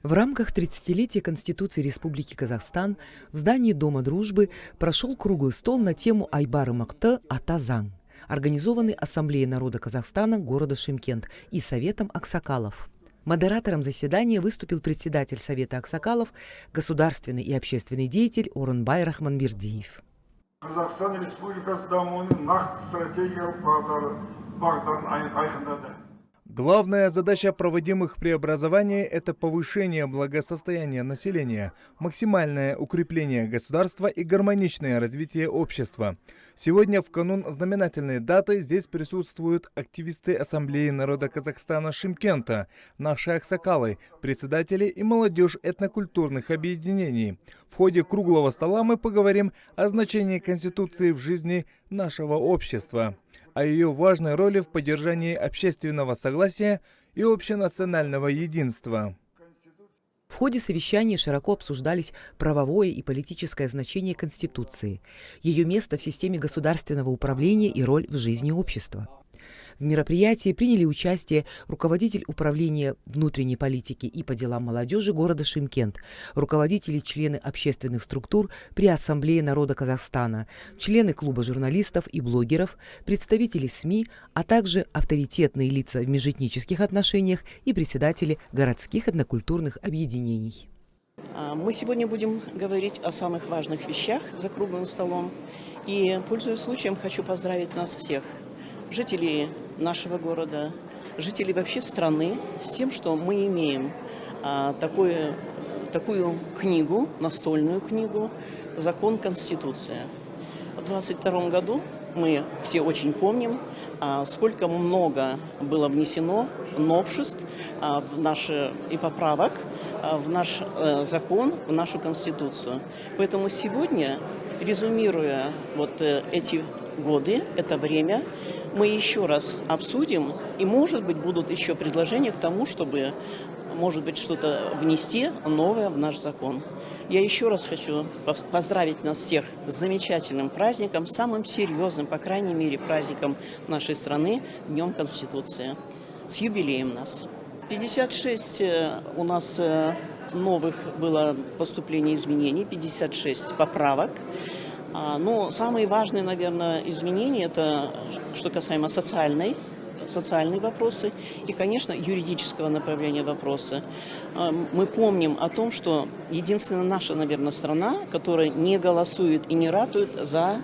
В рамках 30-летия Конституции Республики Казахстан в здании Дома дружбы прошел круглый стол на тему Айбары Мыкты Ата Заң, организованный Ассамблеей народа Казахстана города Шымкент и Советом Аксакалов. Модератором заседания выступил председатель Совета Аксакалов, государственный и общественный деятель Орынбай Рахманбердиев. Казахстан Республикасы дамуының нақты стратегиялық бағдарын айқындады. Главная задача проводимых преобразований – это повышение благосостояния населения, максимальное укрепление государства и гармоничное развитие общества. Сегодня, в канун знаменательной даты, здесь присутствуют активисты Ассамблеи народа Казахстана Шымкента, наши аксакалы, председатели и молодежь этнокультурных объединений. В ходе круглого стола мы поговорим о значении Конституции в жизни нашего общества, о ее важной роли в поддержании общественного согласия и общенационального единства. В ходе совещания широко обсуждались правовое и политическое значение Конституции, ее место в системе государственного управления и роль в жизни общества. В мероприятии приняли участие руководитель управления внутренней политики и по делам молодежи города Шымкент, руководители и члены общественных структур при Ассамблее народа Казахстана, члены клуба журналистов и блогеров, представители СМИ, а также авторитетные лица в межэтнических отношениях и председатели городских этнокультурных объединений. Мы сегодня будем говорить о самых важных вещах за круглым столом. И, пользуясь случаем, хочу поздравить нас всех, жителей нашего города, жителей вообще страны, с тем, что мы имеем такую книгу, настольную книгу, закон Конституция. В 2022 году мы все очень помним, сколько много было внесено новшеств и поправок в наш закон, в нашу Конституцию. Поэтому сегодня, резюмируя эти годы, это время, мы еще раз обсудим, и, может быть, будут еще предложения к тому, чтобы, может быть, что-то внести новое в наш закон. Я еще раз хочу поздравить нас всех с замечательным праздником, самым серьезным, по крайней мере, праздником нашей страны, Днем Конституции. С юбилеем нас. 56 у нас новых было поступлений изменений, 56 поправок. Но самые важные, наверное, изменения – это что касаемо социальные вопросы и, конечно, юридического направления вопросы. Мы помним о том, что единственная наша, наверное, страна, которая не голосует и не ратует за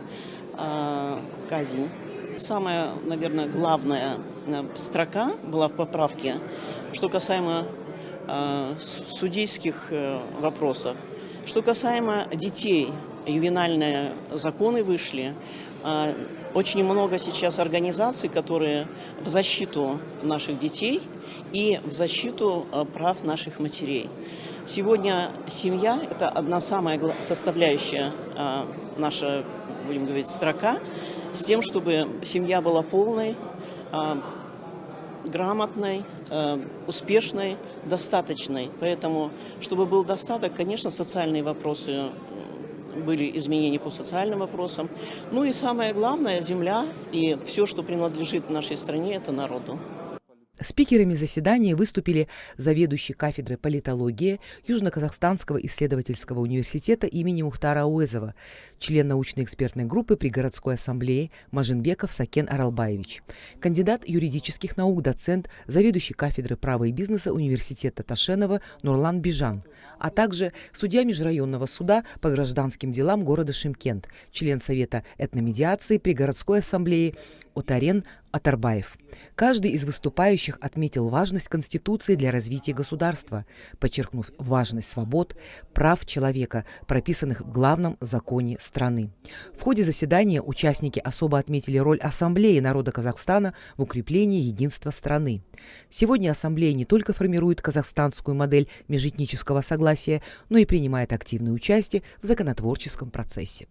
казнь. Самая, наверное, главная строка была в поправке, что касаемо судейских вопросов. Что касаемо детей, ювенальные законы вышли. Очень много сейчас организаций, которые в защиту наших детей и в защиту прав наших матерей. Сегодня семья – это одна самая составляющая наша, будем говорить, строка, с тем, чтобы семья была полной, грамотной, успешной, достаточной. Поэтому, чтобы был достаток, конечно, социальные вопросы, были изменения по социальным вопросам. Ну и самое главное, земля и все, что принадлежит нашей стране, это народу. Спикерами заседания выступили заведующий кафедрой политологии Южно-Казахстанского исследовательского университета имени Мухтара Ауэзова, член научно-экспертной группы при городской ассамблее Мажинбеков Сакен Аралбаевич, кандидат юридических наук, доцент, заведующий кафедрой права и бизнеса университета Ташенова Нурлан Бижан, а также судья межрайонного суда по гражданским делам города Шымкент, член Совета этномедиации при городской ассамблее Отарен Атарбаев. Каждый из выступающих отметил важность Конституции для развития государства, подчеркнув важность свобод, прав человека, прописанных в главном законе страны. В ходе заседания участники особо отметили роль Ассамблеи народа Казахстана в укреплении единства страны. Сегодня Ассамблея не только формирует казахстанскую модель межэтнического согласия, но и принимает активное участие в законотворческом процессе.